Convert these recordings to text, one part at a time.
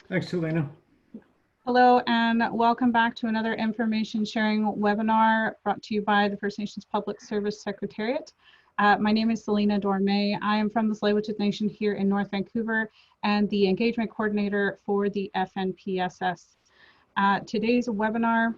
Thanks, Helena. Hello and welcome back to another information sharing webinar brought to you by the First Nations Public Service Secretariat. My name is Selena Dorme. I am from the Secwepemc Nation here in North Vancouver and the engagement coordinator for the FNPSS. Today's webinar,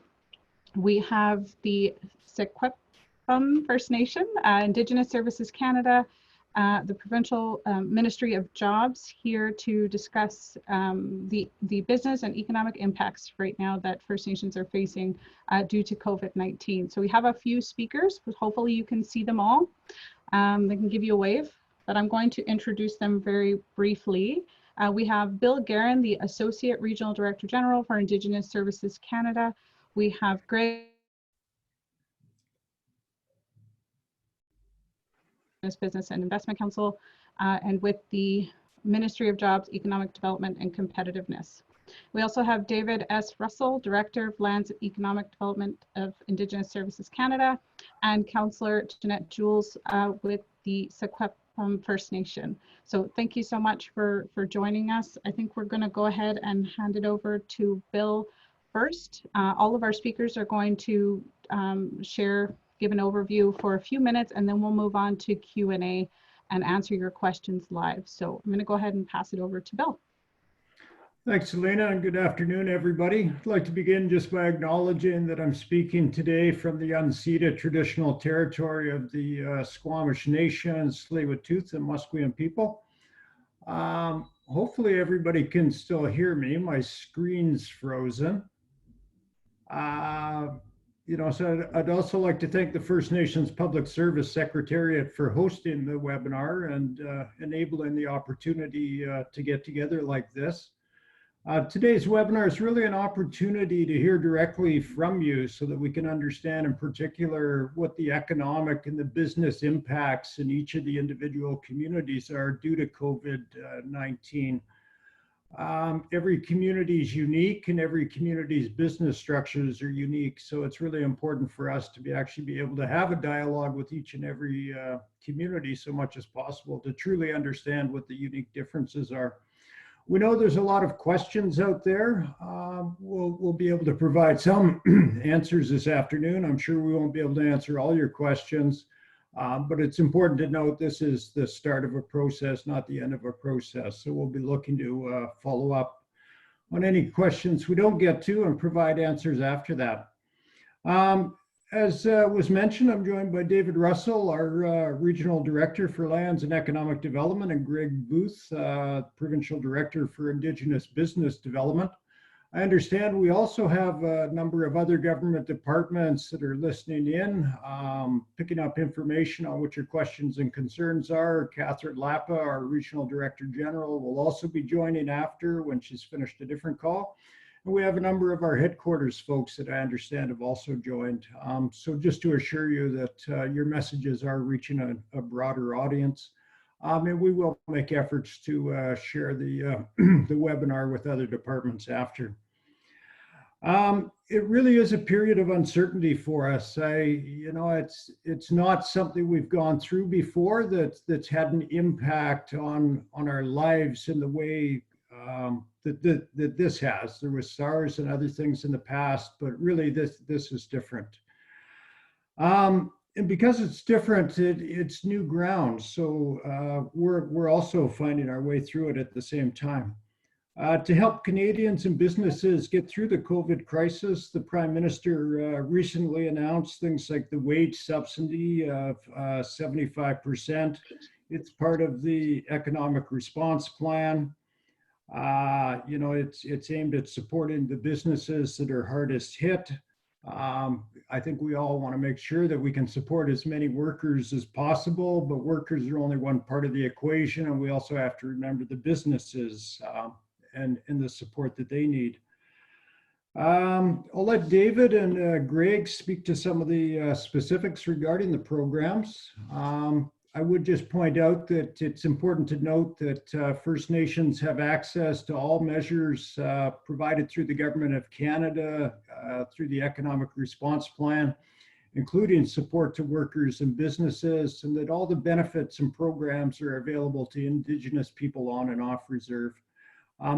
we have the Secwepemc First Nation, Indigenous Services Canada, the Provincial Ministry of Jobs here to discuss the business and economic impacts right now that First Nations are facing due to COVID-19. So we have a few speakers, but hopefully you can see them all. They can give you a wave, but I'm going to introduce them very briefly. We have Bill Guerin, the Associate Regional Director General for Indigenous Services Canada. We have Greg, Business and Investment Council, and with the Ministry of Jobs, Economic Development and Competitiveness. We also have David S. Russell, Director of Lands and Economic Development of Indigenous Services Canada, and Councillor Jeanette Jules with the Secwepemc First Nation. So thank you so much for joining us. I think we're going to go ahead and hand it over to Bill first. All of our speakers are going to give an overview for a few minutes, and then we'll move on to Q&A and answer your questions live. So I'm going to go ahead and pass it over to Bill. Thanks, Helena, and good afternoon, everybody. I'd like to begin just by acknowledging that I'm speaking today from the unceded traditional territory of the Squamish Nation, Tsleil-Waututh, and Musqueam people. Hopefully everybody can still hear me. My screen's frozen. So I'd also like to thank the First Nations Public Service Secretariat for hosting the webinar and enabling the opportunity to get together like this. Today's webinar is really an opportunity to hear directly from you so that we can understand in particular what the economic and the business impacts in each of the individual communities are due to COVID-19. Every community is unique and every community's business structures are unique. So it's really important for us to actually be able to have a dialogue with each and every community so much as possible to truly understand what the unique differences are. We know there's a lot of questions out there. We'll be able to provide some answers this afternoon. I'm sure we won't be able to answer all your questions. But it's important to note this is the start of a process, not the end of a process. So we'll be looking to follow up on any questions we don't get to and provide answers after that. As was mentioned, I'm joined by David Russell, our Regional Director for Lands and Economic Development, and Greg Booth, Provincial Director for Indigenous Business Development. I understand we also have a number of other government departments that are listening in, picking up information on what your questions and concerns are. Catherine Lapa, our Regional Director General, will also be joining after when she's finished a different call. And we have a number of our headquarters folks that I understand have also joined. So just to assure you that your messages are reaching a broader audience. And we will make efforts to share the webinar with other departments after. It really is a period of uncertainty for us. It's not something we've gone through before that's had an impact on our lives in the way that this has. There was SARS and other things in the past, but really this is different. And because it's different, it's new ground. So we're also finding our way through it at the same time. To help Canadians and businesses get through the COVID crisis, the Prime Minister recently announced things like the wage subsidy of 75%. It's part of the economic response plan. It's aimed at supporting the businesses that are hardest hit. I think we all want to make sure that we can support as many workers as possible, but workers are only one part of the equation, and we also have to remember the businesses and the support that they need. I'll let David and Greg speak to some of the specifics regarding the programs. I would just point out that it's important to note that First Nations have access to all measures provided through the Government of Canada, through the Economic Response Plan, including support to workers and businesses, and that all the benefits and programs are available to Indigenous people on and off reserve.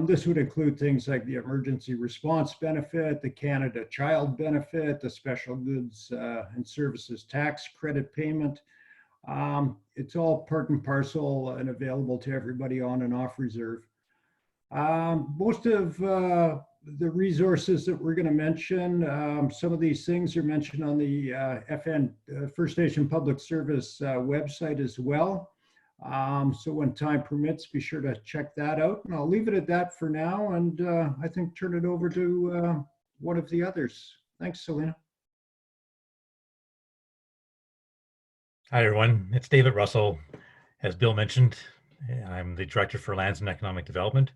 This would include things like the emergency response benefit, the Canada Child benefit, the special goods and services tax credit payment. It's all part and parcel and available to everybody on and off reserve. Most of the resources that we're going to mention, some of these things are mentioned on the First Nation Public Service website as well. So when time permits, be sure to check that out. And I'll leave it at that for now, and I think turn it over to one of the others. Thanks, Selena. Hi, everyone. It's David Russell. As Bill mentioned, I'm the Director for Lands and Economic Development.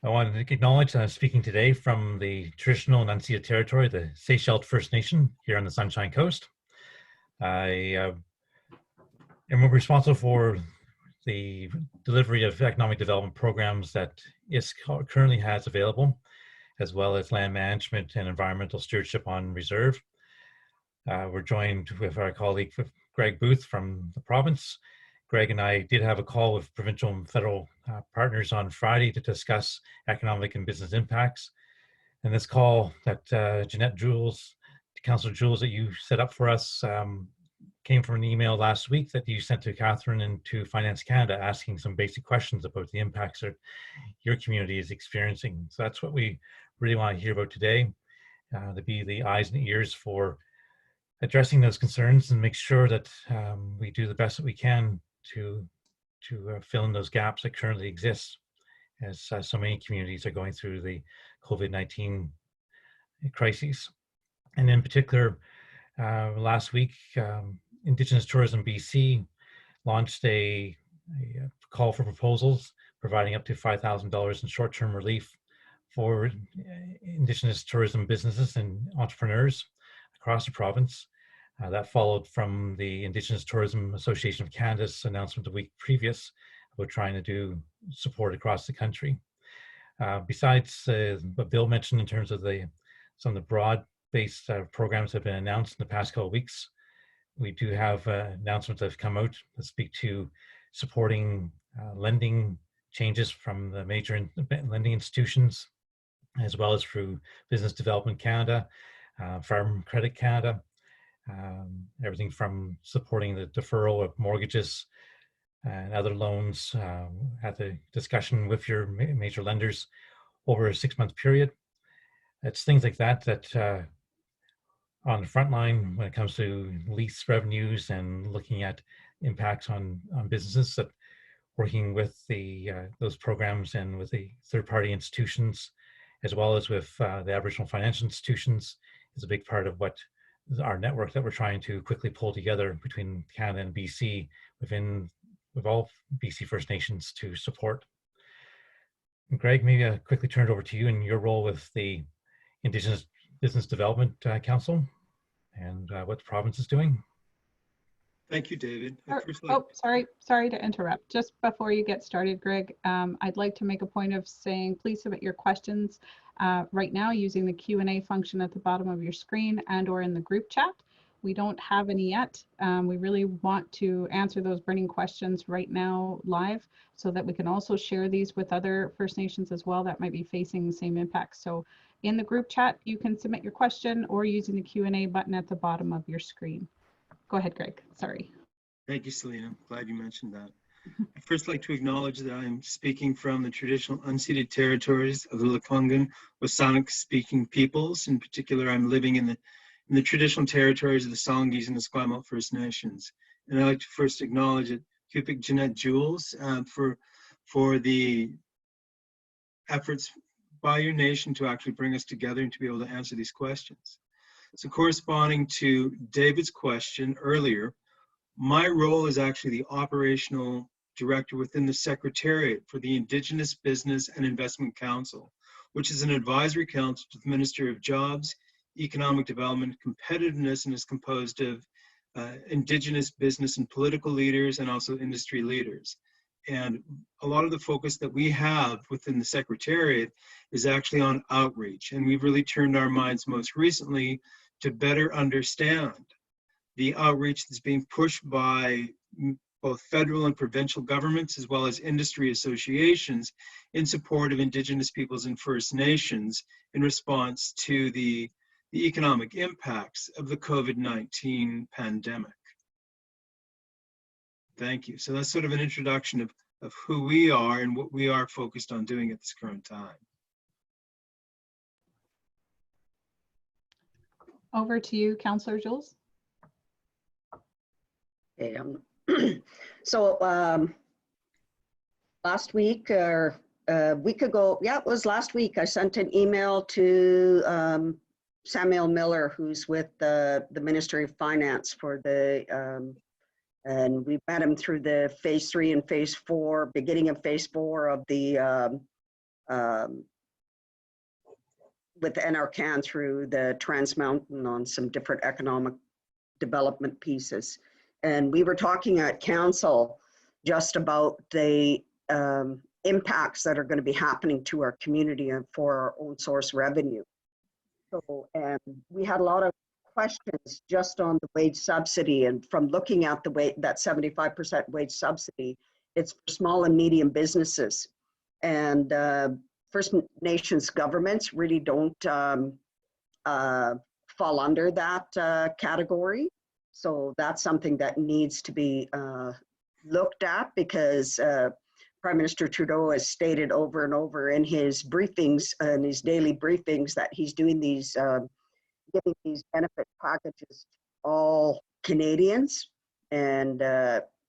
I want to acknowledge that I'm speaking today from the traditional and unceded territory, the Seychelles First Nation here on the Sunshine Coast. I am responsible for the delivery of economic development programs that ISC currently has available, as well as land management and environmental stewardship on reserve. We're joined with our colleague Greg Booth from the province. Greg and I did have a call with provincial and federal partners on Friday to discuss economic and business impacts. And this call that Jeanette Jules, Councillor Jules, that you set up for us came from an email last week that you sent to Catherine and to Finance Canada asking some basic questions about the impacts that your community is experiencing. So that's what we really want to hear about today, to be the eyes and ears for addressing those concerns and make sure that we do the best that we can to fill in those gaps that currently exist, as so many communities are going through the COVID-19 crises. And in particular, last week, Indigenous Tourism BC launched a call for proposals providing up to $5,000 in short-term relief for Indigenous tourism businesses and entrepreneurs across the province. That followed from the Indigenous Tourism Association of Canada's announcement the week previous about trying to do support across the country. Besides what Bill mentioned in terms of some of the broad-based programs that have been announced in the past couple of weeks, we do have announcements that have come out that speak to supporting lending changes from the major lending institutions, as well as through Business Development Canada, Farm Credit Canada, everything from supporting the deferral of mortgages and other loans at the discussion with your major lenders over a 6-month period. It's things like that on the front line when it comes to lease revenues and looking at impacts on businesses, that working with those programs and with the third-party institutions, as well as with the Aboriginal financial institutions, is a big part of what our network that we're trying to quickly pull together between Canada and BC with all BC First Nations to support. And Greg, maybe I'll quickly turn it over to you in your role with the Indigenous Business Development Council and what the province is doing. Thank you, David. Sorry to interrupt. Just before you get started, Greg, I'd like to make a point of saying, please submit your questions right now using the Q&A function at the bottom of your screen and or in the group chat. We don't have any yet. We really want to answer those burning questions right now live so that we can also share these with other First Nations as well that might be facing the same impacts. So in the group chat, you can submit your question or using the Q&A button at the bottom of your screen. Go ahead, Greg. Sorry. Thank you, Selena. Glad you mentioned that. I'd first like to acknowledge that I'm speaking from the traditional unceded territories of the Lekwungen Wasanic speaking peoples. In particular, I'm living in the traditional territories of the Songhees and the Secwepemc First Nations. And I'd like to first acknowledge Kukpi7 Jeanette Jules for the efforts by your nation to actually bring us together and to be able to answer these questions. So corresponding to David's question earlier, my role is actually the operational director within the Secretariat for the Indigenous Business and Investment Council, which is an advisory council to the Minister of Jobs, Economic Development, Competitiveness, and is composed of Indigenous business and political leaders and also industry leaders. And a lot of the focus that we have within the Secretariat is actually on outreach. And we've really turned our minds most recently to better understand the outreach that's being pushed by both federal and provincial governments, as well as industry associations, in support of Indigenous peoples and First Nations in response to the economic impacts of the COVID-19 pandemic. Thank you. So that's sort of an introduction of who we are and what we are focused on doing at this current time. Over to you, Councillor Jules. Okay, so last week or a week ago, yeah, it was last week, I sent an email to Samuel Miller, who's with the Ministry of Finance for the, and we met him through the phase 3 and phase 4, beginning of phase 4 of the, with NRCan through the Trans Mountain on some different economic development pieces. And we were talking at council just about the impacts that are going to be happening to our community and for our own source revenue. So, and we had a lot of questions just on the wage subsidy, and from looking at the way that 75% wage subsidy, it's for small and medium businesses. And First Nations governments really don't fall under that category. So that's something that needs to be looked at, because Prime Minister Trudeau has stated over and over in his briefings and his daily briefings that he's doing these, giving these benefit packages to all Canadians. And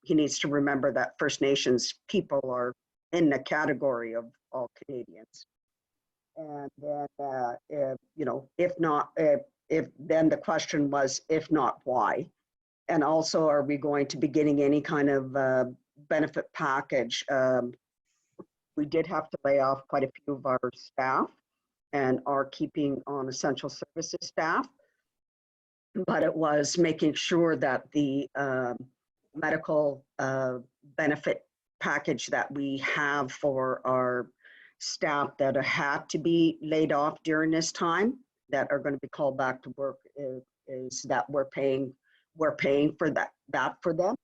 he needs to remember that First Nations people are in the category of all Canadians. And then, you know, if not, if then the question was, if not, why? And also, are we going to be getting any kind of benefit package? We did have to lay off quite a few of our staff and are keeping on essential services staff. But it was making sure that the medical benefit package that we have for our staff that had to be laid off during this time, that are going to be called back to work, is that we're paying for that for them.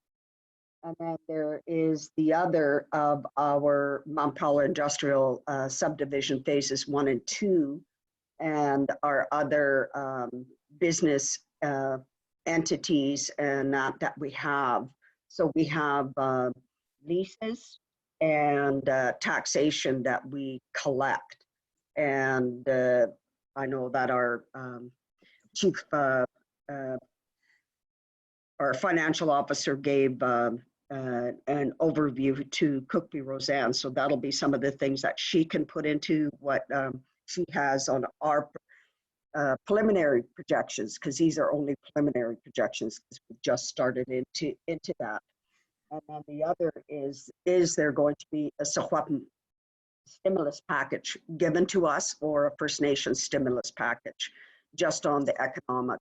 And then there is the other of our Mount Paula Industrial subdivision phases 1 and 2, and our other business entities and that we have. So we have leases and taxation that we collect. And I know that our chief, our financial officer gave an overview to Kukpi Roseanne. So that'll be some of the things that she can put into what she has on our preliminary projections, because these are only preliminary projections because we just started into that. And then the other is there going to be a Secwepemc stimulus package given to us, or a First Nations stimulus package, just on the economic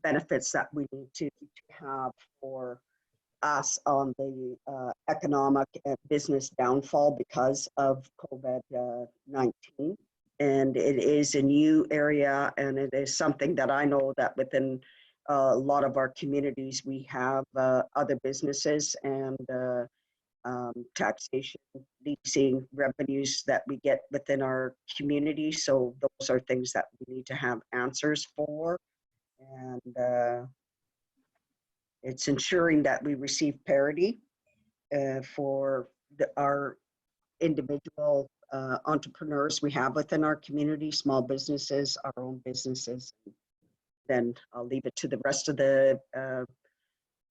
benefits that we need to have for us on the economic and business downfall because of COVID-19. And it is a new area, and it is something that I know that within a lot of our communities, we have other businesses and taxation, leasing revenues that we get within our community. So those are things that we need to have answers for. And it's ensuring that we receive parity for our individual entrepreneurs we have within our community, small businesses, our own businesses. Then I'll leave it to the rest of the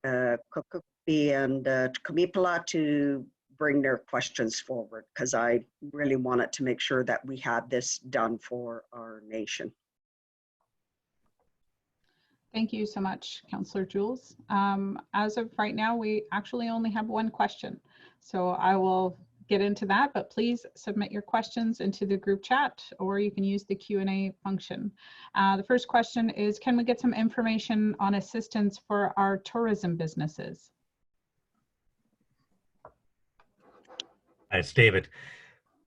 Kukpi and Kamipala to bring their questions forward, because I really wanted to make sure that we had this done for our nation. Thank you so much, Councillor Jules. As of right now, we actually only have one question. So I will get into that, but please submit your questions into the group chat, or you can use the Q&A function. The first question is, can we get some information on assistance for our tourism businesses? It's David.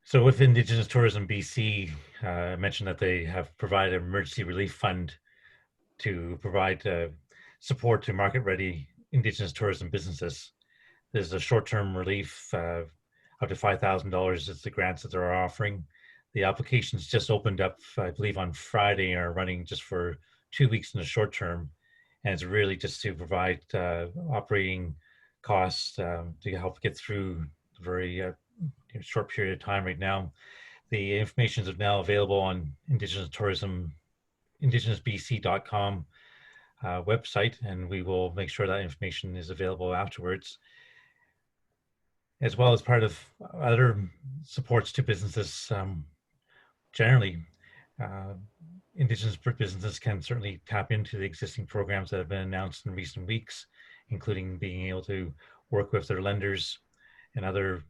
So with Indigenous Tourism BC, I mentioned that they have provided an emergency relief fund to provide support to market-ready Indigenous tourism businesses. There's a short-term relief, up to $5,000 is the grants that they're offering. The applications just opened up, I believe, on Friday, are running just for 2 weeks in the short term. And it's really just to provide operating costs to help get through a very short period of time right now. The information is now available on indigenousbc.com website, and we will make sure that information is available afterwards, as well as part of other supports to businesses. Generally, Indigenous businesses can certainly tap into the existing programs that have been announced in recent weeks, including being able to work with their lenders and other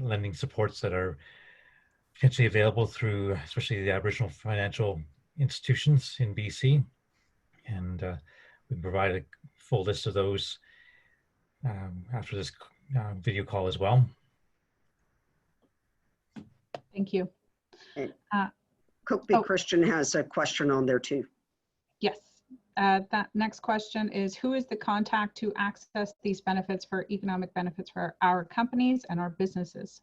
lending supports that are potentially available through, especially the Aboriginal financial institutions in BC. And we can provide a full list of those after this video call as well. Thank you. Kukpi Christian has a question on there too. Yes. That next question is, who is the contact to access these benefits for economic benefits for our companies and our businesses?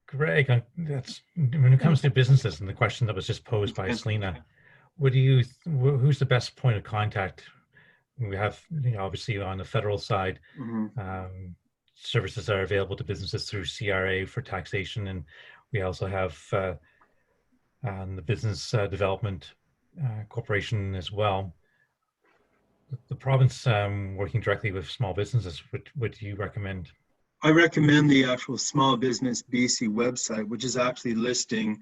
Greg, that's when it comes to businesses and the question that was just posed by Selena, who's the best point of contact? We have, obviously on the federal side, services that are available to businesses through CRA for taxation, and we also have the Business Development Corporation as well. The province working directly with small businesses, what do you recommend? I recommend the actual Small Business BC website, which is actually listing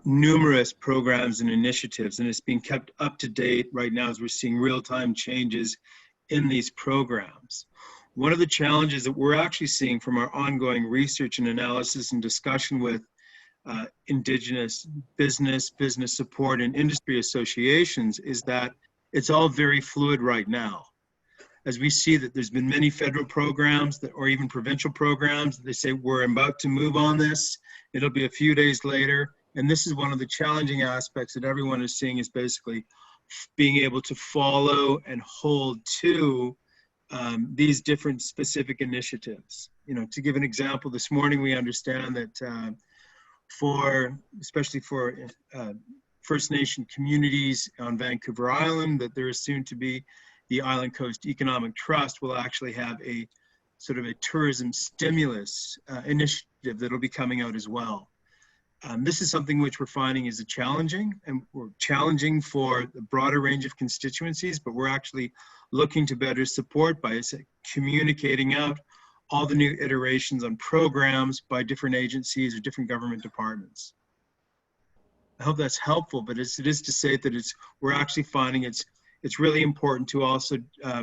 numerous programs and initiatives, and it's being kept up to date right now as we're seeing real-time changes in these programs. One of the challenges that we're actually seeing from our ongoing research and analysis and discussion with Indigenous business support, and industry associations is that it's all very fluid right now. As we see that there's been many federal programs or even provincial programs, they say we're about to move on this, it'll be a few days later. And this is one of the challenging aspects that everyone is seeing, is basically being able to follow and hold to these different specific initiatives. To give an example, this morning we understand that especially for First Nation communities on Vancouver Island, that there is soon to be the Island Coast Economic Trust will actually have a sort of a tourism stimulus initiative that'll be coming out as well. This is something which we're finding is challenging, and we're challenging for the broader range of constituencies, but we're actually looking to better support by communicating out all the new iterations on programs by different agencies or different government departments. I hope that's helpful, but it is to say that we're actually finding it's really important to also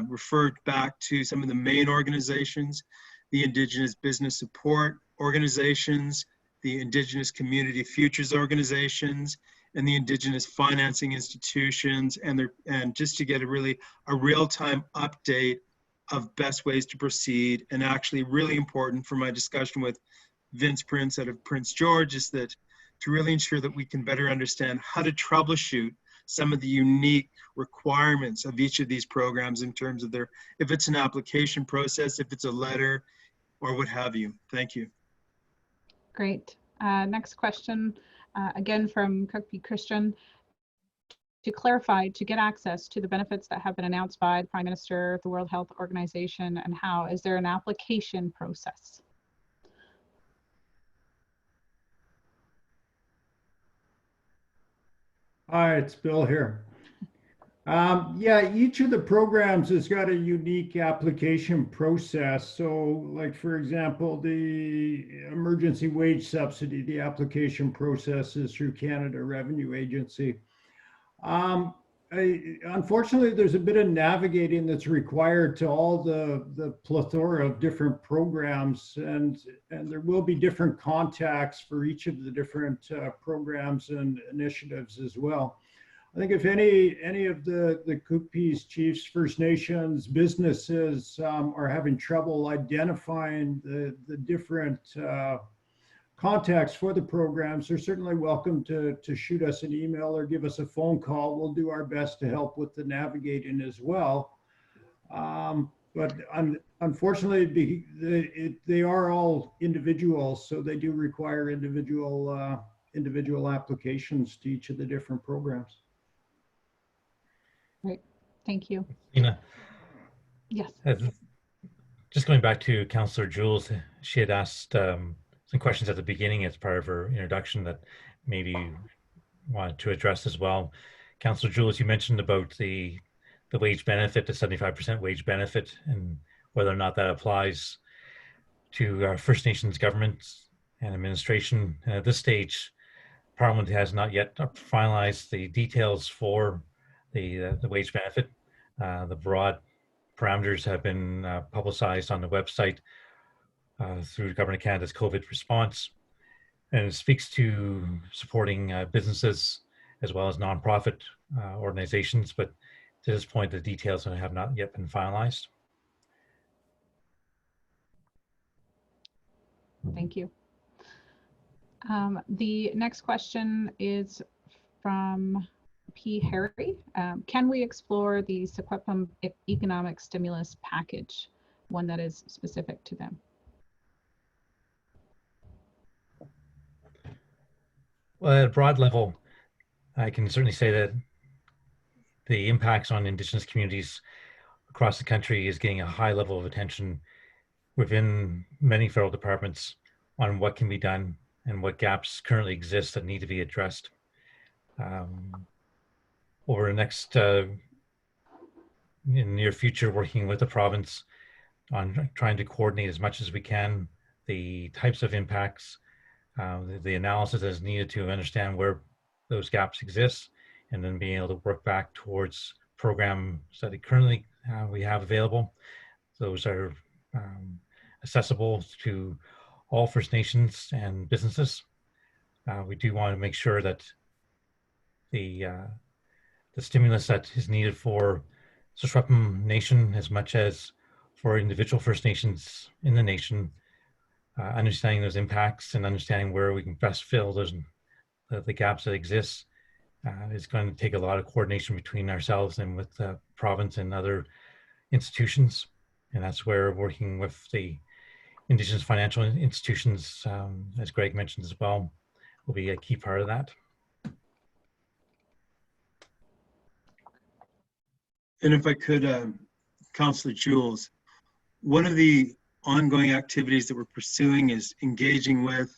refer back to some of the main organizations, the Indigenous business support organizations, the Indigenous community futures organizations, and the Indigenous financing institutions, and just to get a real-time update of best ways to proceed. And actually really important for my discussion with Vince Prince out of Prince George is that to really ensure that we can better understand how to troubleshoot some of the unique requirements of each of these programs in terms of if it's an application process, if it's a letter, or what have you. Thank you. Great. Next question, again from Kukpi Christian. To clarify, to get access to the benefits that have been announced by the Prime Minister, the World Health Organization, and how, is there an application process? Hi, it's Bill here. Yeah, each of the programs has got a unique application process. So like, for example, the emergency wage subsidy, the application process is through Canada Revenue Agency. Unfortunately, there's a bit of navigating that's required to all the plethora of different programs, and there will be different contacts for each of the different programs and initiatives as well. I think if any of the Kukpis, Chiefs, First Nations, businesses are having trouble identifying the different contacts for the programs, they're certainly welcome to shoot us an email or give us a phone call. We'll do our best to help with the navigating as well. But unfortunately, they are all individuals, so they do require individual applications to each of the different programs. Great, thank you. Ina, Yes. just going back to Councillor Jules, she had asked some questions at the beginning as part of her introduction that maybe you wanted to address as well. Councillor Jules, you mentioned about the wage benefit, the 75% wage benefit, and whether or not that applies to First Nations governments and administration. And at this stage, Parliament has not yet finalized the details for the wage benefit. The broad parameters have been publicized on the website through Government of Canada's COVID response, and it speaks to supporting businesses as well as nonprofit organizations, but to this point, the details have not yet been finalized. Thank you. The next question is from P. Harry. Can we explore the Secwepemc economic stimulus package, one that is specific to them? Well, at a broad level, I can certainly say that the impacts on Indigenous communities across the country is getting a high level of attention within many federal departments on what can be done and what gaps currently exist that need to be addressed. Over the next in the near future, working with the province on trying to coordinate as much as we can the types of impacts, the analysis that is needed to understand where those gaps exist, and then being able to work back towards programs that currently we have available. Those are accessible to all First Nations and businesses. We do want to make sure that the stimulus that is needed for Secwepemc Nation, as much as for individual First Nations in the nation, understanding those impacts and understanding where we can best fill those the gaps that exist, is going to take a lot of coordination between ourselves and with the province and other institutions. And that's where working with the Indigenous financial institutions, as Greg mentioned as well, will be a key part of that. And if I could, Councillor Jules, one of the ongoing activities that we're pursuing is engaging with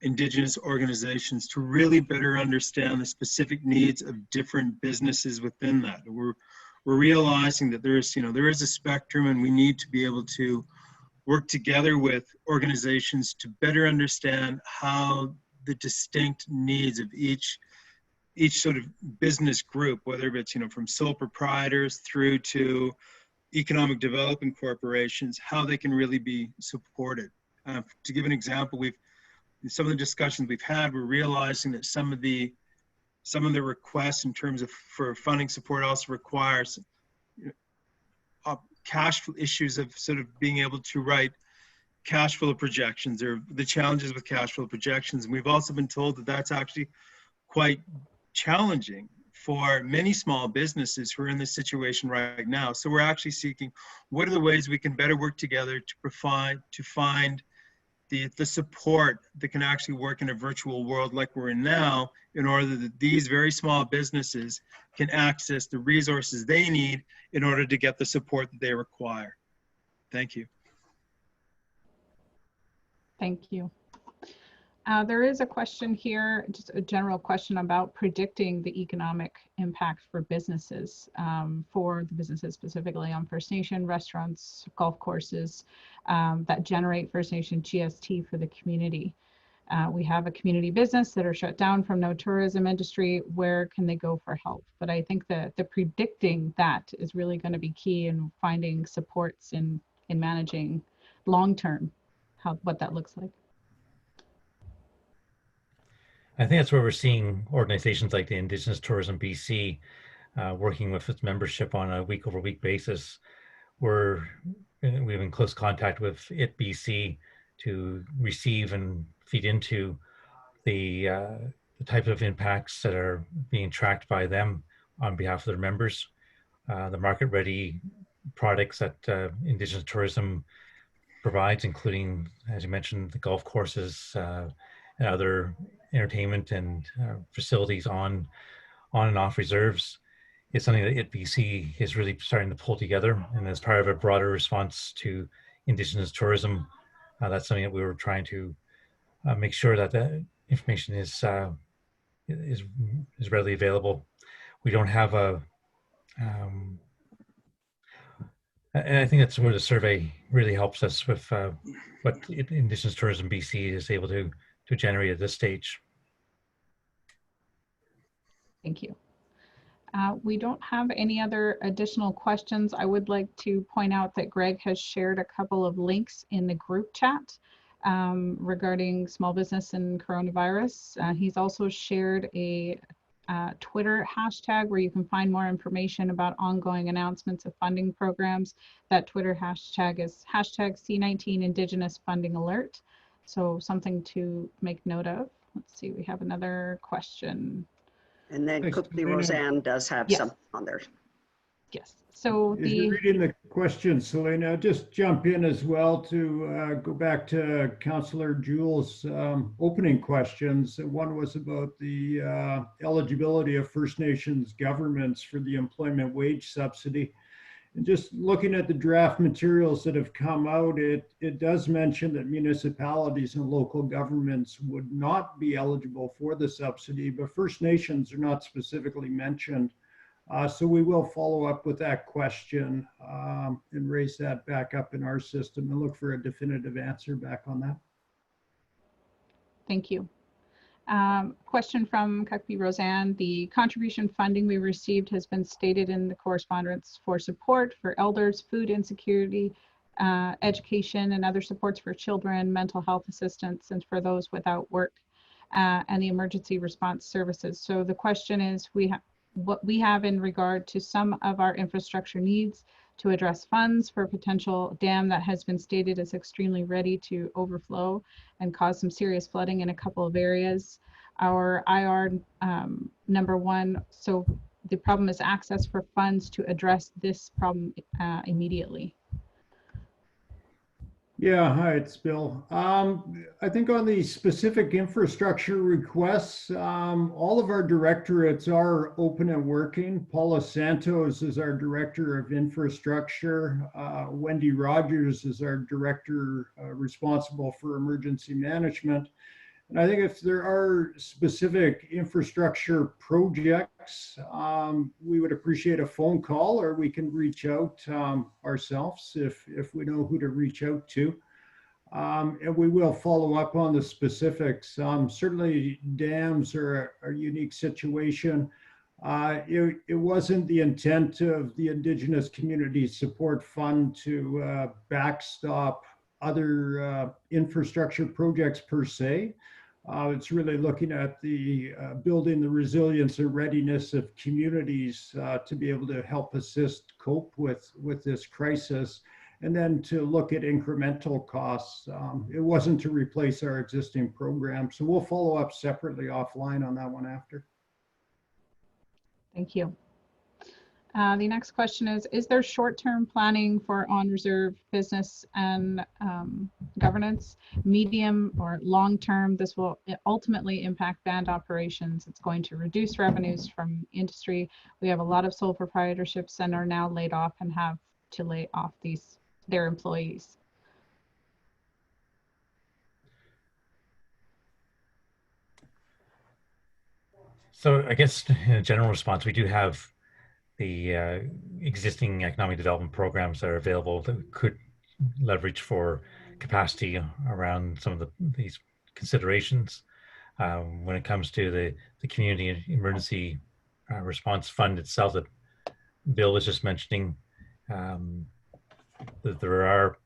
Indigenous organizations to really better understand the specific needs of different businesses within that. We're realizing that there is a spectrum, and we need to be able to work together with organizations to better understand how the distinct needs of each sort of business group, whether it's from sole proprietors through to economic development corporations, how they can really be supported. To give an example, in some of the discussions we've had, we're realizing that some of the requests in terms of for funding support also requires cash flow issues of sort of being able to write cash flow projections, or the challenges with cash flow projections. And we've also been told that that's actually quite challenging for many small businesses who are in this situation right now. So we're actually seeking, what are the ways we can better work together to find the support that can actually work in a virtual world like we're in now, in order that these very small businesses can access the resources they need in order to get the support that they require. Thank you. Thank you. There is a question here, just a general question about predicting the economic impact for businesses, for the businesses specifically on First Nation restaurants, golf courses that generate First Nation GST for the community. We have a community business that are shut down from no tourism industry. Where can they go for help? But I think that the predicting that is really going to be key in finding supports in managing long-term what that looks like. I think that's where we're seeing organizations like the Indigenous Tourism BC working with its membership on a week-over-week basis. We're in close contact with BC to receive and feed into the type of impacts that are being tracked by them on behalf of their members, the market-ready products that Indigenous tourism provides, including, as you mentioned, the golf courses and other entertainment and facilities on and off reserves. It's something that BC is really starting to pull together, and as part of a broader response to Indigenous tourism, that's something that we were trying to make sure that the information is readily available. We don't have a, and I think that's where the survey really helps us with what Indigenous Tourism BC is able to generate at this stage. Thank you. We don't have any other additional questions. I would like to point out that Greg has shared a couple of links in the group chat regarding small business and coronavirus. He's also shared a Twitter hashtag where you can find more information about ongoing announcements of funding programs. That Twitter hashtag is #C19 Indigenous Funding Alert. So something to make note of. Let's see, we have another question. And then Thanks, Kukpi Selena. Roseanne does have Yes. some on there. Yes, so As you're reading the question, Selena, just jump in as well to go back to Councillor Jewell's opening questions. One was about the eligibility of First Nations governments for the employment wage subsidy. And just looking at the draft materials that have come out, it does mention that municipalities and local governments would not be eligible for the subsidy, but First Nations are not specifically mentioned. So we will follow up with that question and raise that back up in our system and look for a definitive answer back on that. Thank you. Question from Kukpi Roseanne. The contribution funding we received has been stated in the correspondence for support for elders, food insecurity, education, and other supports for children, mental health assistance, and for those without work, and the emergency response services. So the question is, what we have in regard to some of our infrastructure needs to address funds for a potential dam that has been stated as extremely ready to overflow and cause some serious flooding in a couple of areas. Our IR #1, so the problem is access for funds to address this problem immediately. Yeah, hi, it's Bill. I think on the specific infrastructure requests, all of our directorates are open and working. Paula Santos is our Director of Infrastructure. Wendy Rogers is our Director responsible for emergency management. And I think if there are specific infrastructure projects, we would appreciate a phone call, or we can reach out ourselves if we know who to reach out to. And we will follow up on the specifics. Certainly dams are a unique situation. It wasn't the intent of the Indigenous Community Support Fund to backstop other infrastructure projects per se. It's really looking at the building the resilience and readiness of communities to be able to help assist cope with this crisis, and then to look at incremental costs. It wasn't to replace our existing program, so we'll follow up separately offline on that one after. Thank you. The next question is there short-term planning for on-reserve business and governance? Medium or long-term, this will ultimately impact band operations. It's going to reduce revenues from industry. We have a lot of sole proprietorships and are now laid off and have to lay off their employees. So I guess in a general response, we do have the existing economic development programs that are available that we could leverage for capacity around some of these considerations. When it comes to the Community Emergency Response Fund itself that Bill was just mentioning, that there are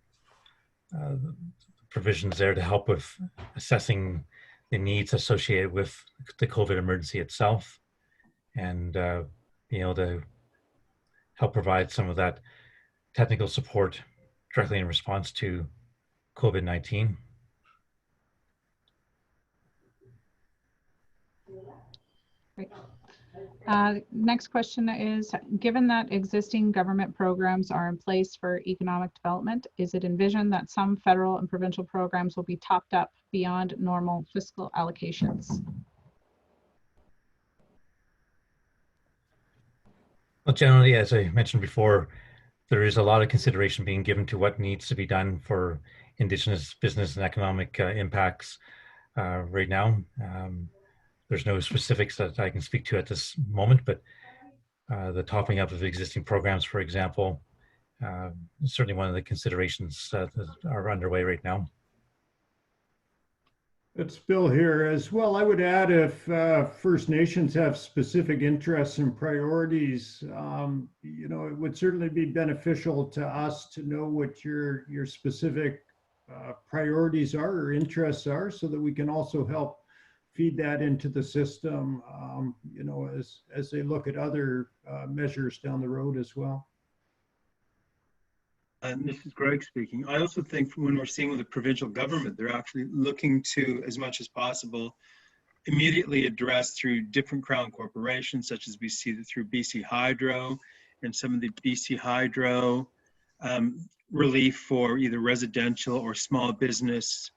provisions there to help with assessing the needs associated with the COVID emergency itself, and being able to help provide some of that technical support directly in response to COVID-19. Great. Next question is, given that existing government programs are in place for economic development, is it envisioned that some federal and provincial programs will be topped up beyond normal fiscal allocations? Well, generally, as I mentioned before, there is a lot of consideration being given to what needs to be done for Indigenous business and economic impacts right now. There's no specifics that I can speak to at this moment, but the topping up of existing programs, for example, is certainly one of the considerations that are underway right now. It's Bill here as well. I would add, if First Nations have specific interests and priorities, you know, it would certainly be beneficial to us to know what your specific priorities are or interests are, so that we can also help feed that into the system, you know, as they look at other measures down the road as well. And this is Greg speaking. I also think when we're seeing with the provincial government, they're actually looking to, as much as possible, immediately address through different crown corporations, such as we see through BC Hydro and some of the BC Hydro relief for either residential or small business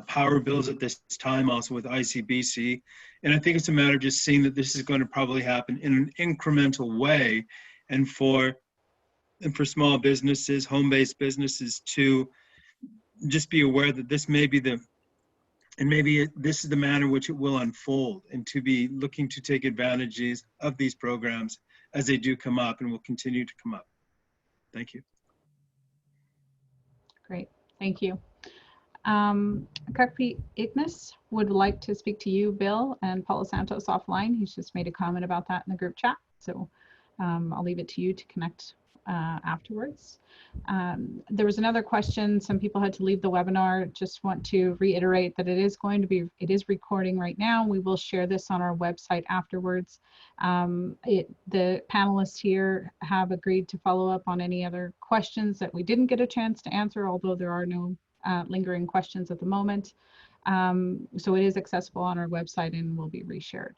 power bills at this time, also with ICBC. And I think it's a matter of just seeing that this is going to probably happen in an incremental way, and for small businesses, home-based businesses, to just be aware that this may be this is the manner in which it will unfold, and to be looking to take advantages of these programs as they do come up and will continue to come up. Thank you. Great, thank you. Kukpi7 would like to speak to you, Bill, and Paula Santos offline. He's just made a comment about that in the group chat. So I'll leave it to you to connect afterwards. There was another question. Some people had to leave the webinar. Just want to reiterate that it is recording right now. We will share this on our website afterwards. The panelists here have agreed to follow up on any other questions that we didn't get a chance to answer, although there are no lingering questions at the moment. So it is accessible on our website and will be reshared.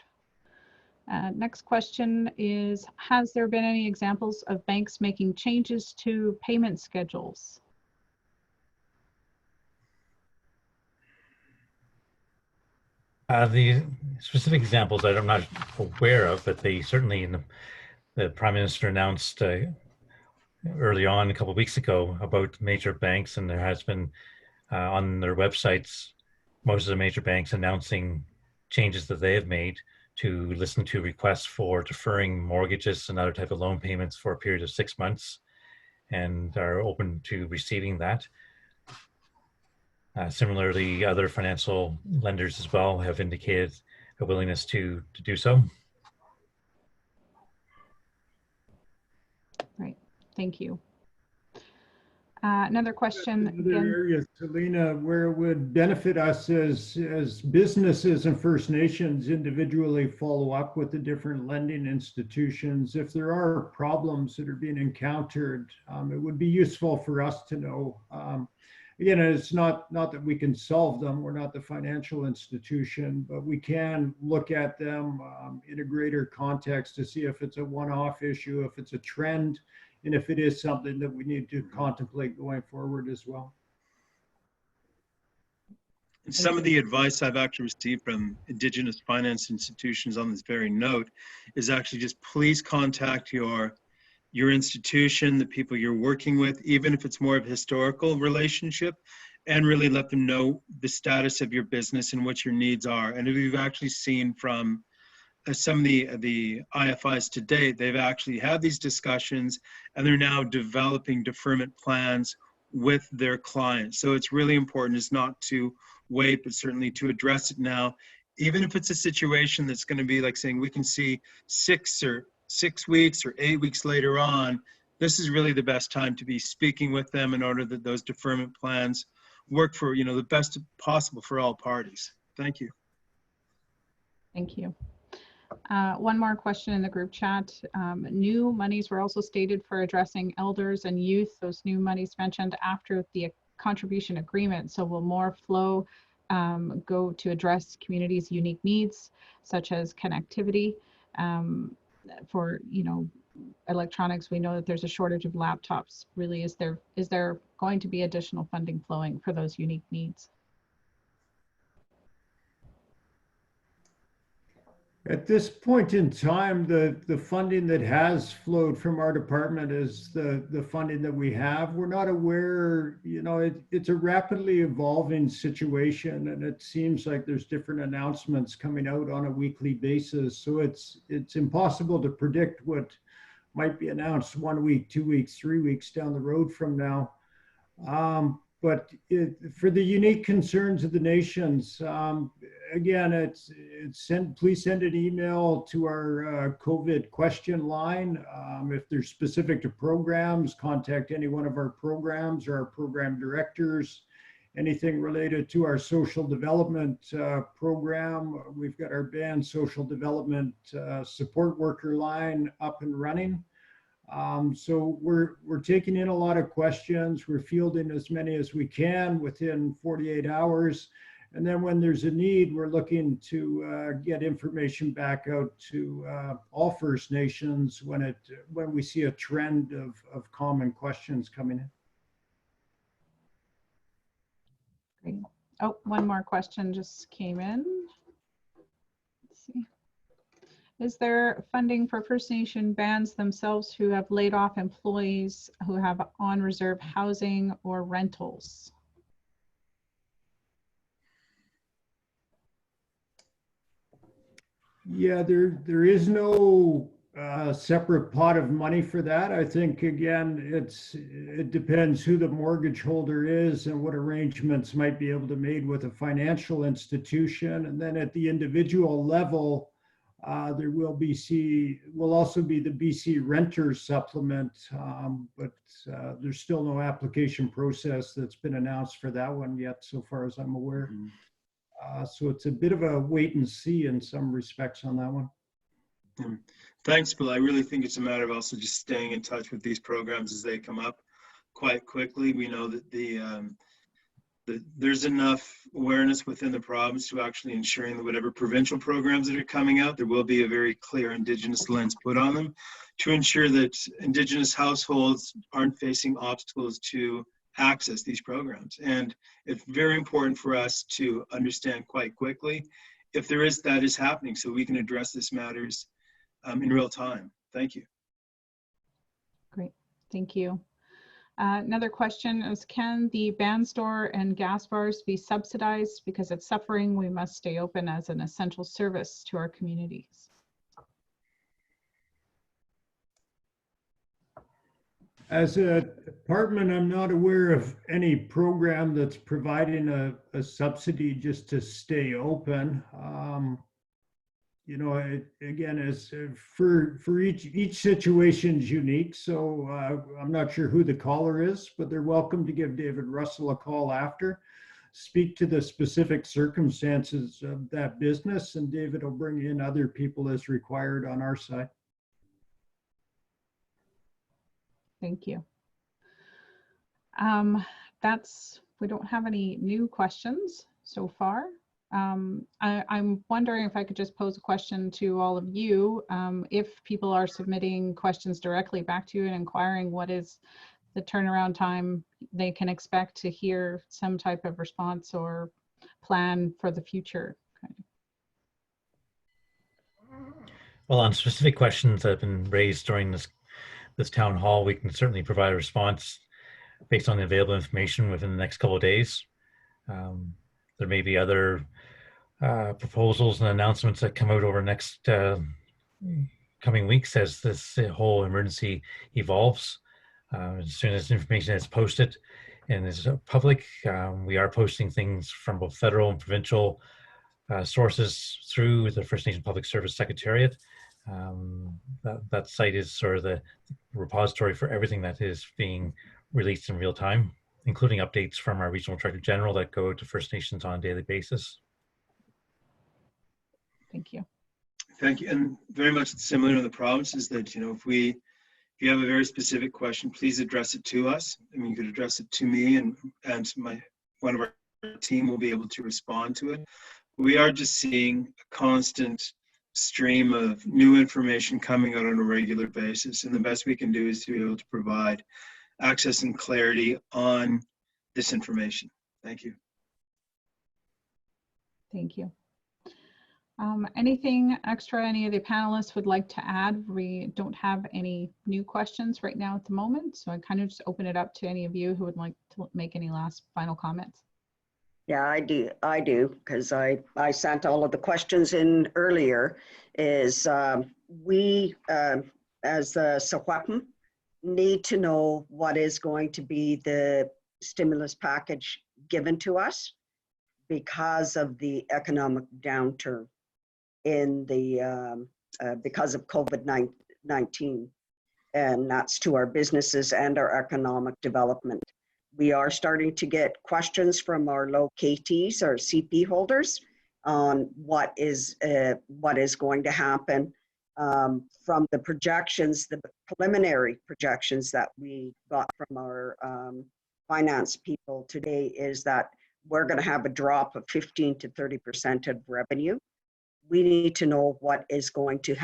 Next question is, has there been any examples of banks making changes to payment schedules? The specific examples I'm not aware of, but they certainly, the Prime Minister announced early on a couple of weeks ago about major banks, and there has been on their websites, most of the major banks announcing changes that they have made to listen to requests for deferring mortgages and other type of loan payments for a period of 6 months, and are open to receiving that. Similarly, other financial lenders as well have indicated a willingness to do so. Right, thank you. Another question. Another area, Selena, where it would benefit us as businesses and First Nations individually follow up with the different lending institutions. If there are problems that are being encountered, it would be useful for us to know. Again, it's not that we can solve them. We're not the financial institution, but we can look at them in a greater context to see if it's a one-off issue, if it's a trend, and if it is something that we need to contemplate going forward as well. And some of the advice I've actually received from Indigenous finance institutions on this very note is actually just please contact your institution, the people you're working with, even if it's more of a historical relationship, and really let them know the status of your business and what your needs are. And we've actually seen from some of the IFIs to date, they've actually had these discussions, and they're now developing deferment plans with their clients. So it's really important is not to wait, but certainly to address it now, even if it's a situation that's going to be like saying we can see 6 weeks or 8 weeks later on. This is really the best time to be speaking with them in order that those deferment plans work for, you know, the best possible for all parties. Thank you. Thank you. One more question in the group chat. New monies were also stated for addressing elders and youth. Those new monies mentioned after the contribution agreement. So will more flow go to address communities' unique needs, such as connectivity. For, you know, electronics, we know that there's a shortage of laptops. Really, is there going to be additional funding flowing for those unique needs? At this point in time, the funding that has flowed from our department is the funding that we have. We're not aware, you know, it's a rapidly evolving situation, and it seems like there's different announcements coming out on a weekly basis. So it's impossible to predict what might be announced 1 week, 2 weeks, 3 weeks down the road from now. But for the unique concerns of the nations, again, please send an email to our COVID question line. If they're specific to programs, contact any one of our programs or our program directors. Anything related to our social development program, we've got our band social development support worker line up and running. So we're taking in a lot of questions. We're fielding as many as we can within 48 hours. And then when there's a need, we're looking to get information back out to all First Nations when we see a trend of common questions coming in. Great. Oh, one more question just came in. Let's see. Is there funding for First Nation bands themselves who have laid off employees who have on reserve housing or rentals? Yeah, there is no separate pot of money for that. I think, again, it depends who the mortgage holder is and what arrangements might be able to be made with a financial institution. And then at the individual level, there will also be the BC Renters Supplement, but there's still no application process that's been announced for that one yet, so far as I'm aware. So it's a bit of a wait and see in some respects on that one. Thanks, Bill. I really think it's a matter of also just staying in touch with these programs as they come up quite quickly. We know that there's enough awareness within the province to actually ensuring that whatever provincial programs that are coming out, there will be a very clear Indigenous lens put on them to ensure that Indigenous households aren't facing obstacles to access these programs. And it's very important for us to understand quite quickly if that is happening, so we can address this matters in real time. Thank you. Great, thank you. Another question is, can the band store and gas bars be subsidized? Because it's suffering, we must stay open as an essential service to our communities. As a department, I'm not aware of any program that's providing a subsidy just to stay open. You know, again, as for each situation is unique. So I'm not sure who the caller is, but they're welcome to give David Russell a call after, speak to the specific circumstances of that business, and David will bring in other people as required on our side. Thank you. We don't have any new questions so far. I'm wondering if I could just pose a question to all of you. If people are submitting questions directly back to you and inquiring what is the turnaround time they can expect to hear some type of response or plan for the future. Well, on specific questions that have been raised during this town hall, we can certainly provide a response based on the available information within the next couple of days. There may be other proposals and announcements that come out over the next coming weeks as this whole emergency evolves. As soon as information is posted and is public, we are posting things from both federal and provincial sources through the First Nation Public Service Secretariat. That site is sort of the repository for everything that is being released in real time, including updates from our Regional Director General that go to First Nations on a daily basis. Thank you. Thank you. And very much similar to the province is that, you know, if you have a very specific question, please address it to us. I mean, you could address it to me and one of our team will be able to respond to it. We are just seeing a constant stream of new information coming out on a regular basis, and the best we can do is to be able to provide access and clarity on this information. Thank you. Thank you. Anything extra any of the panelists would like to add? We don't have any new questions right now at the moment, so I kind of just open it up to any of you who would like to make any last final comments. Yeah, I do, because I sent all of the questions in earlier. Is we, as the Secwepemc, need to know what is going to be the stimulus package given to us because of the economic downturn in the because of COVID-19, and that's to our businesses and our economic development. We are starting to get questions from our locatees, our CP holders, on what is going to happen from the projections, the preliminary projections that we got from our finance people today, is that we're going to have a drop of 15 to 30% of revenue. We need to know what is going to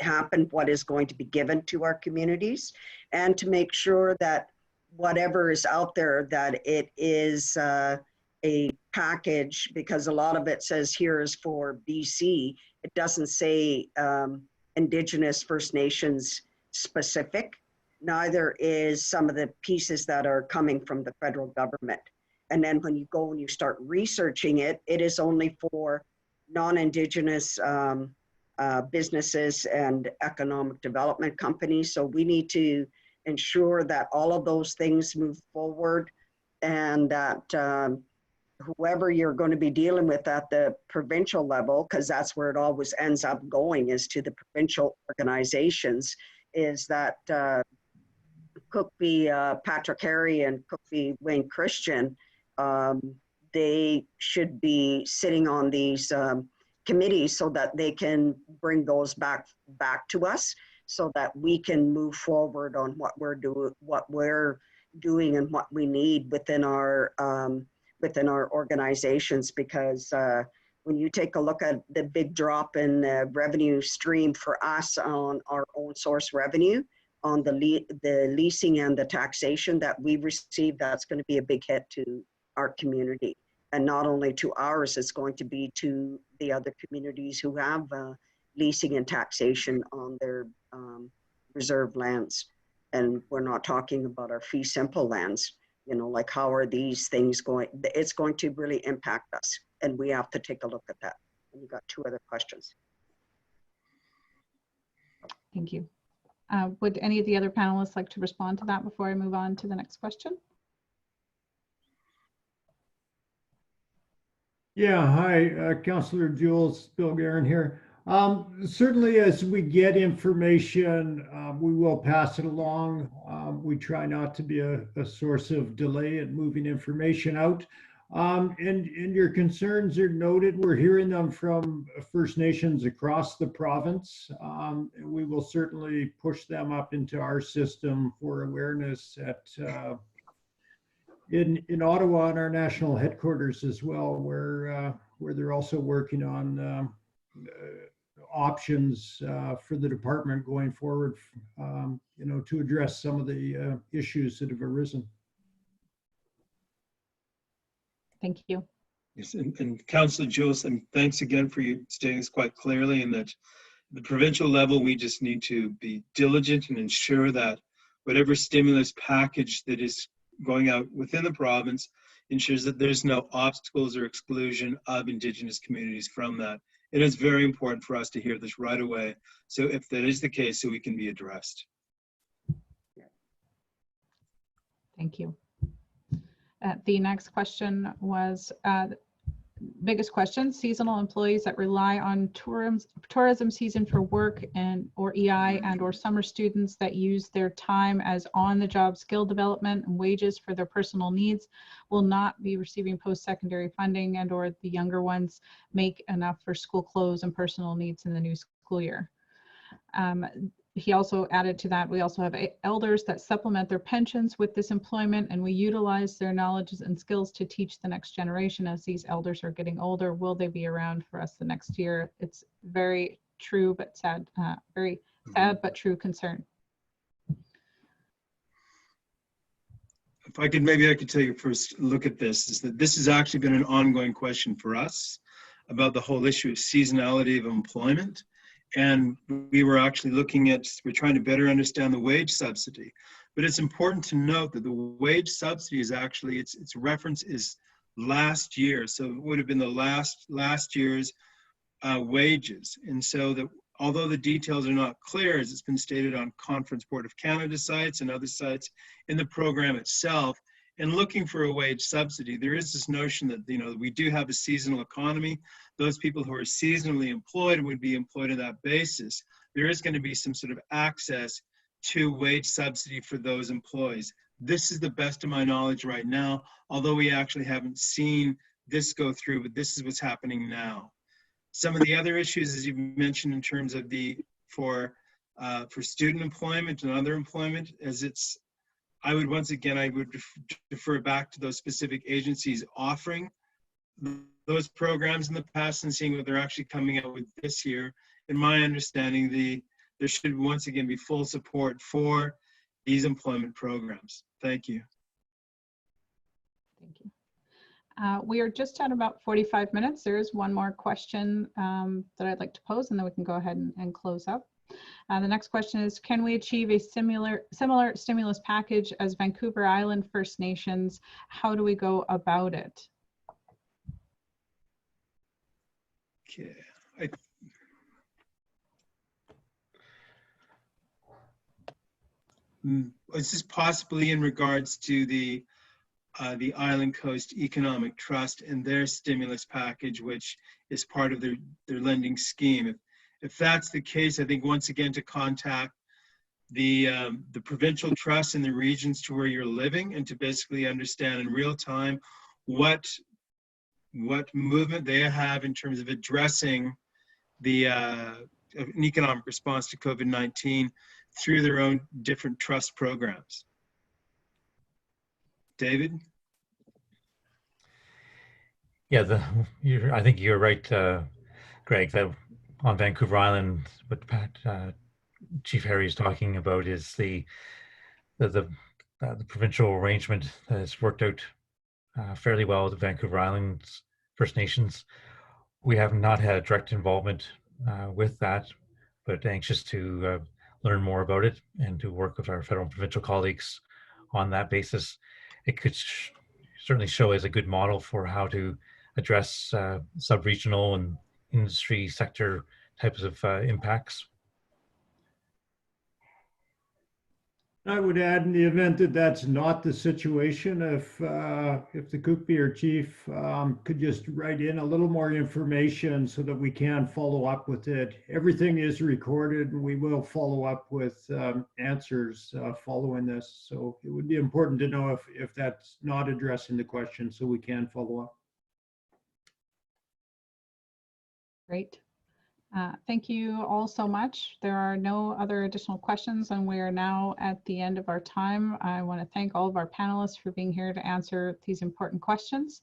happen, what is going to be given to our communities, and to make sure that whatever is out there, that it is a package, because a lot of it says here is for BC. It doesn't say Indigenous First Nations specific. Neither is some of the pieces that are coming from the federal government. And then when you go and you start researching it, it is only for non-Indigenous businesses and economic development companies. So we need to ensure that all of those things move forward, and that whoever you're going to be dealing with at the provincial level, because that's where it always ends up going, is to the provincial organizations, is that Patrick Harry and Kukpi7 Christian, they should be sitting on these committees so that they can bring those back to us, so that we can move forward on what we're doing and what we need within our organizations. Because when you take a look at the big drop in the revenue stream for us on our own source revenue, on the leasing and the taxation that we receive, that's going to be a big hit to our community. And not only to ours, it's going to be to the other communities who have leasing and taxation on their reserve lands. And we're not talking about our fee simple lands. You know, like, how are these things going? It's going to really impact us, and we have to take a look at that. And you got two other questions. Thank you. Would any of the other panelists like to respond to that before I move on to the next question? Yeah, hi, Councillor Jules, Bill Guerin here. Certainly as we get information, we will pass it along. We try not to be a source of delay in moving information out. And your concerns are noted. We're hearing them from First Nations across the province. And we will certainly push them up into our system for awareness at in Ottawa, and our national headquarters as well, where they're also working on options for the department going forward, you know, to address some of the issues that have arisen. Thank you. Yes, and Councillor Jules, and thanks again for you stating this quite clearly, and that at the provincial level, we just need to be diligent and ensure that whatever stimulus package that is going out within the province ensures that there's no obstacles or exclusion of Indigenous communities from that. It is very important for us to hear this right away. So if that is the case, so we can be addressed. Thank you. The next question was, biggest question, seasonal employees that rely on tourism season for work or EI and or summer students that use their time as on-the-job skill development and wages for their personal needs will not be receiving post-secondary funding, and or the younger ones make enough for school clothes and personal needs in the new school year. he also added to that, we also have elders that supplement their pensions with this employment, and we utilize their knowledges and skills to teach the next generation as these elders are getting older. Will they be around for us the next year? It's very true but sad, very sad but true concern. If I could, maybe I could take a first look at this, is that this has actually been an ongoing question for us about the whole issue of seasonality of employment. And we were actually looking at, we're trying to better understand the wage subsidy. But it's important to note that the wage subsidy is actually, its reference is last year. So it would have been the last year's wages. And so that although the details are not clear, as it's been stated on Conference Board of Canada sites and other sites in the program itself, in looking for a wage subsidy, there is this notion that, you know, we do have a seasonal economy. Those people who are seasonally employed would be employed on that basis. There is going to be some sort of access to wage subsidy for those employees. This is the best of my knowledge right now, although we actually haven't seen this go through, but this is what's happening now. Some of the other issues, as you mentioned, in terms of for student employment and other employment, as it's, I would once again, I would defer back to those specific agencies offering those programs in the past and seeing what they're actually coming out with this year. In my understanding, there should once again be full support for these employment programs. Thank you. Thank you. We are just at about 45 minutes. There is one more question that I'd like to pose, and then we can go ahead and close up. The next question is, can we achieve a similar stimulus package as Vancouver Island First Nations? How do we go about it? Okay. Is this possibly in regards to the Island Coast Economic Trust and their stimulus package, which is part of their lending scheme? If that's the case, I think once again to contact the provincial trusts in the regions to where you're living and to basically understand in real time what movement they have in terms of addressing an economic response to COVID-19 through their own different trust programs. David? Yeah, I think you're right, Greg, that on Vancouver Island, what Chief Harry is talking about is the provincial arrangement that has worked out fairly well with the Vancouver Islands First Nations. We have not had direct involvement with that, but anxious to learn more about it and to work with our federal and provincial colleagues on that basis. It could certainly show as a good model for how to address sub-regional and industry sector types of impacts. I would add, in the event that that's not the situation, if the Kukpi or Chief could just write in a little more information so that we can follow up with it. Everything is recorded, and we will follow up with answers following this. So it would be important to know if that's not addressing the question, so we can follow up. Great. Thank you all so much. There are no other additional questions, and we are now at the end of our time. I want to thank all of our panelists for being here to answer these important questions.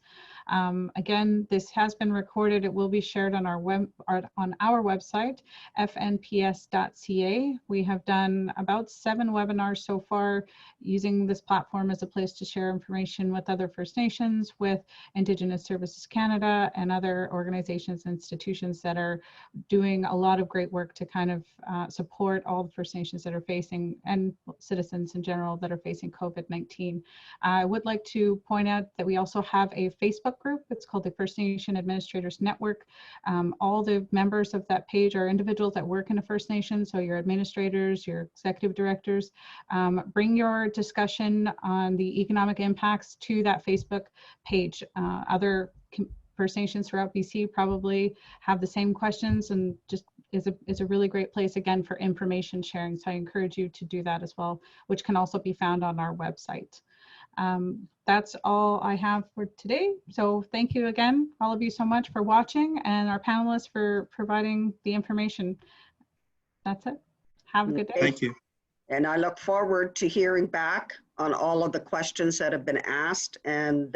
Again, this has been recorded. It will be shared on our website, fnps.ca. We have done about 7 webinars so far, using this platform as a place to share information with other First Nations, with Indigenous Services Canada, and other organizations and institutions that are doing a lot of great work to kind of support all the First Nations that are facing, and citizens in general that are facing COVID-19. I would like to point out that we also have a Facebook group. It's called the First Nation Administrators Network. All the members of that page are individuals that work in a First Nation, so your administrators, your executive directors. Bring your discussion on the economic impacts to that Facebook page. Other First Nations throughout BC probably have the same questions, and just is a really great place again for information sharing. So I encourage you to do that as well, which can also be found on our website. That's all I have for today. So thank you again, all of you so much for watching, and our panelists for providing the information. That's it. Have a good day. Thank you. And I look forward to hearing back on all of the questions that have been asked and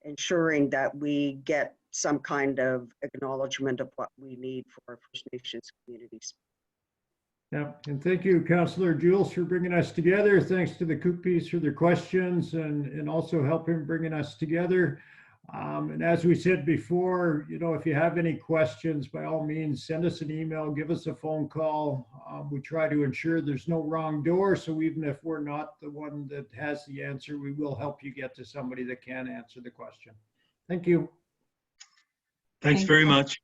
ensuring that we get some kind of acknowledgement of what we need for our First Nations communities. Yeah, and thank you, Councillor Jules, for bringing us together. Thanks to the Kukpis for their questions and also helping bringing us together. And as we said before, you know, if you have any questions, by all means, send us an email, give us a phone call. We try to ensure there's no wrong door. So even if we're not the one that has the answer, we will help you get to somebody that can answer the question. Thank you. Thanks Thank very you. much.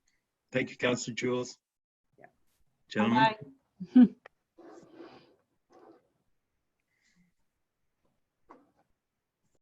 Thank you, Councillor Jules. Yeah. Gentlemen. Bye-bye.